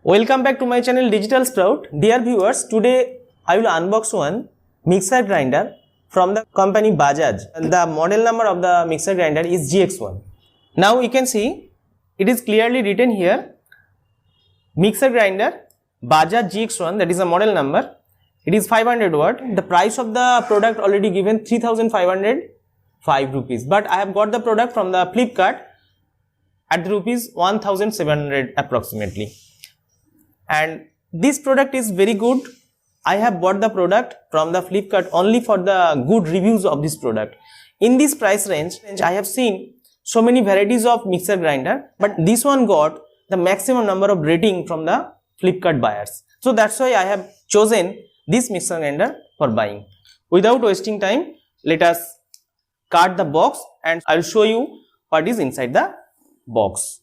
Welcome back to my channel Digital Sprout. Dear viewers, today I will unbox one mixer grinder from the company Bajaj. The model number of the mixer grinder is GX1. Now you can see it is clearly written here mixer grinder Bajaj GX1, that is the model number. It is 500 watt. The price of the product already given 3505 rupees, but I have got the product from the Flipkart at the rupees 1700 approximately. And this product is very good. I have bought the product from the Flipkart only for the good reviews of this product. In this price range, I have seen so many varieties of mixer grinder, but this one got the maximum number of rating from the Flipkart buyers. So that's why I have chosen this mixer grinder for buying. Without wasting time, let us cut the box and I will show you what is inside the box.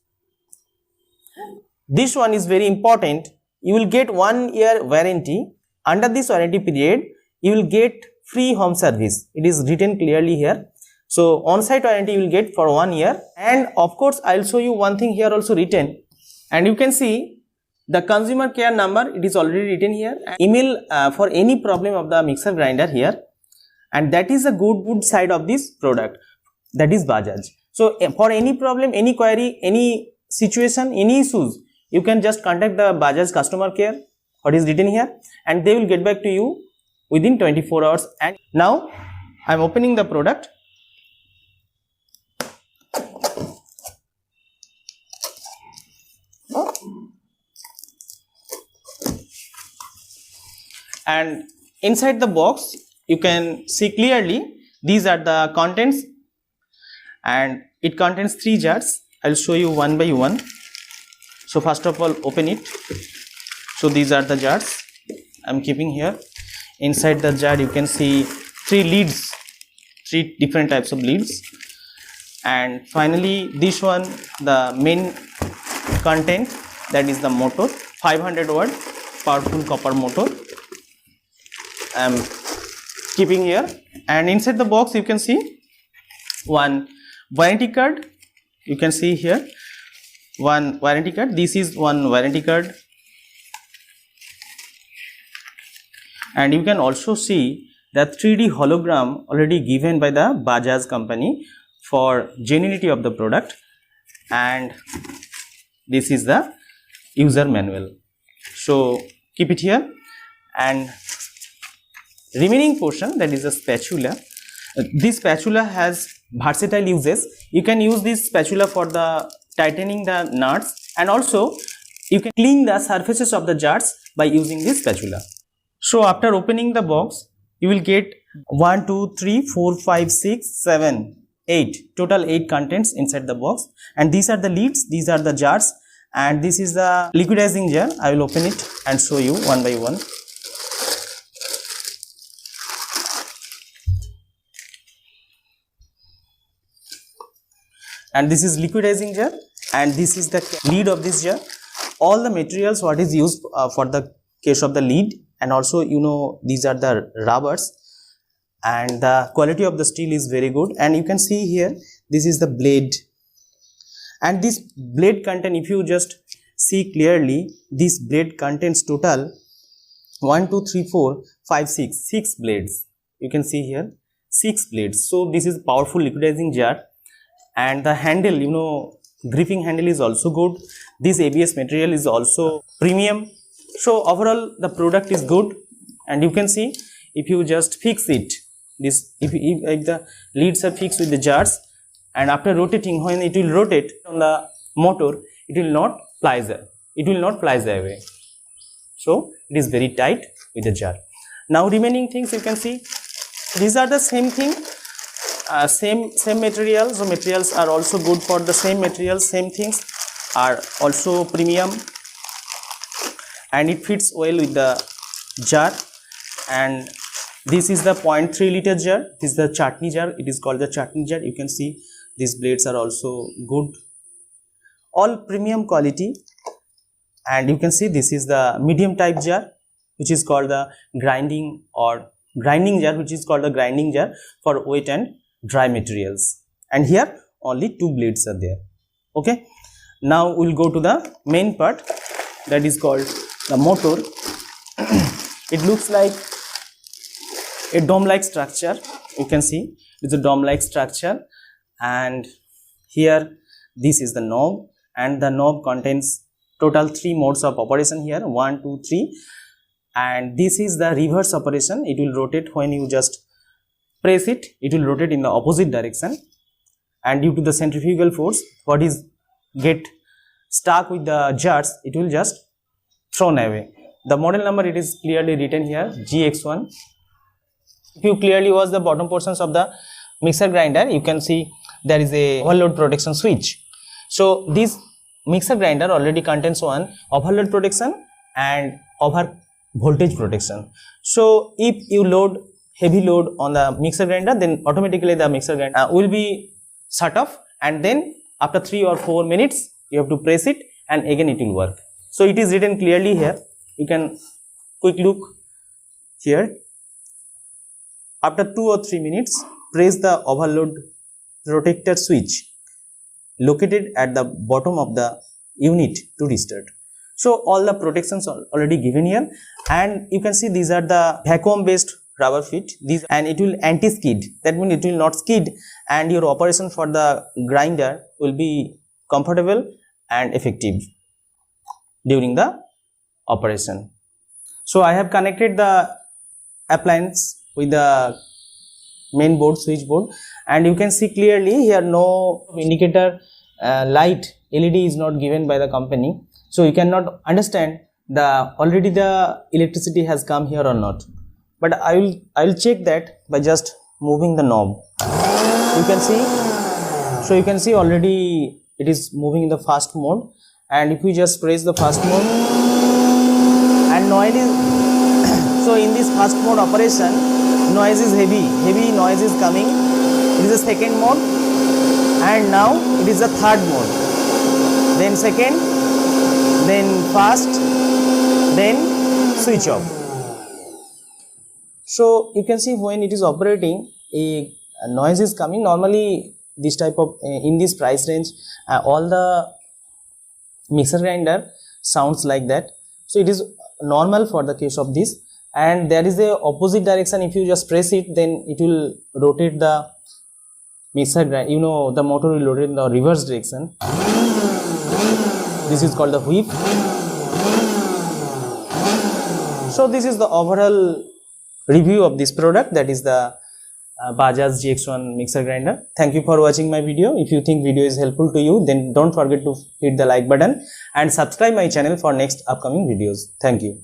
This one is very important. You will get 1 year warranty. Under this warranty period, you will get free home service. It is written clearly here. So on-site warranty you will get for 1 year. And of course, I will show you one thing here also written. And you can see the consumer care number. It is already written here. Email for any problem of the mixer grinder here. And that is a good side of this product. That is Bajaj. So for any problem, any query, any situation, any issues, you can just contact the Bajaj customer care, what is written here, and they will get back to you within 24 hours. And now I am opening the product. And inside the box you can see clearly these are the contents, and it contains 3 jars. I will show you one by one. So first of all, open it. So these are the jars I am keeping here. Inside the jar you can see 3 leads, 3 different types of leads. And finally this one, the main content, that is the motor, 500 watt powerful copper motor I am keeping here. And inside the box you can see one warranty card. You can see here one warranty card. This is one warranty card, and you can also see the 3D hologram already given by the Bajaj company for genuinity of the product. And this is the user manual. So keep it here. And remaining portion, that is a spatula. This spatula has versatile uses. You can use this spatula for the tightening the nuts, and also you can clean the surfaces of the jars by using this spatula. So after opening the box, you will get 1, 2, 3, 4, 5, 6, 7, 8, total 8 contents inside the box. And these are the leads, these are the jars, and this is the liquidizing jar. I will open it and show you one by one. And this is liquidizing jar, and this is the lead of this jar. All the materials what is used for the case of the lead, and also you know these are the rubbers, and the quality of the steel is very good. And you can see here this is the blade, and this blade content, if you just see clearly, this blade contains total 1, 2, 3, 4, 5, 6 blades. You can see here 6 blades. So this is powerful liquidizing jar. And the handle, you know, gripping handle is also good. This ABS material is also premium. So overall the product is good. And you can see if you just fix it, this if the leads are fixed with the jars, and after rotating, when it will rotate on the motor, it will not fly away. So it is very tight with the jar. Now remaining things you can see, these are the same thing. Same materials. So materials are also good for the same materials, same things are also premium, and it fits well with the jar. And this is the 0.3 liter jar. This is the chutney jar. It is called the chutney jar. You can see these blades are also good, all premium quality. And you can see this is the medium type jar, which is called the grinding jar, which is called the grinding jar for wet and dry materials. And here only 2 blades are there. Okay, now we'll go to the main part. that is called the motor. It looks like a dome-like structure. You can see it's a dome-like structure, and here this is the knob, and the knob contains total 3 modes of operation here, 1, 2, 3, and this is the reverse operation. It will rotate when you just press it. It will rotate in the opposite direction, and due to the centrifugal force, what is get stuck with the jars, it will just thrown away. The model number, it is clearly written here, GX1. If you clearly watch the bottom portions of the mixer grinder, you can see there is a overload protection switch. So this mixer grinder already contains one overload protection and over voltage protection. So if you load heavy load on the mixer grinder, then automatically the mixer grinder will be shut off, and then after 3 or 4 minutes you have to press it and again it will work. So it is written clearly here. You can quick look here. After 2 or 3 minutes, press the overload protector switch located at the bottom of the unit to restart. So all the protections are already given here, and you can see these are the vacuum based rubber feet, these, and it will anti-skid. That means it will not skid, and your operation for the grinder will be comfortable and effective during the operation. So I have connected the appliance with the main board, switch board, and you can see clearly here no indicator light LED is not given by the company, so you cannot understand the already the electricity has come here or not. But I will check that by just moving the knob. You can see, so you can see already it is moving in the fast mode, and if we just press the fast mode and noise is so in this fast mode operation, noise is heavy noise is coming. It is a second mode, and now it is a third mode, then second, then fast, then switch off. So you can see when it is operating, a noise is coming. Normally this type of in this price range, all the mixer grinder sounds like that. So it is normal for the case of this, and there is a opposite direction. If you just press it, then it will rotate the mixer grinder, you know, the motor will rotate in the reverse direction. This is called the whip. So this is the overall review of this product, that is the Bajaj GX1 mixer grinder. Thank you for watching my video. If you think video is helpful to you, then don't forget to hit the like button and subscribe my channel for next upcoming videos. Thank you.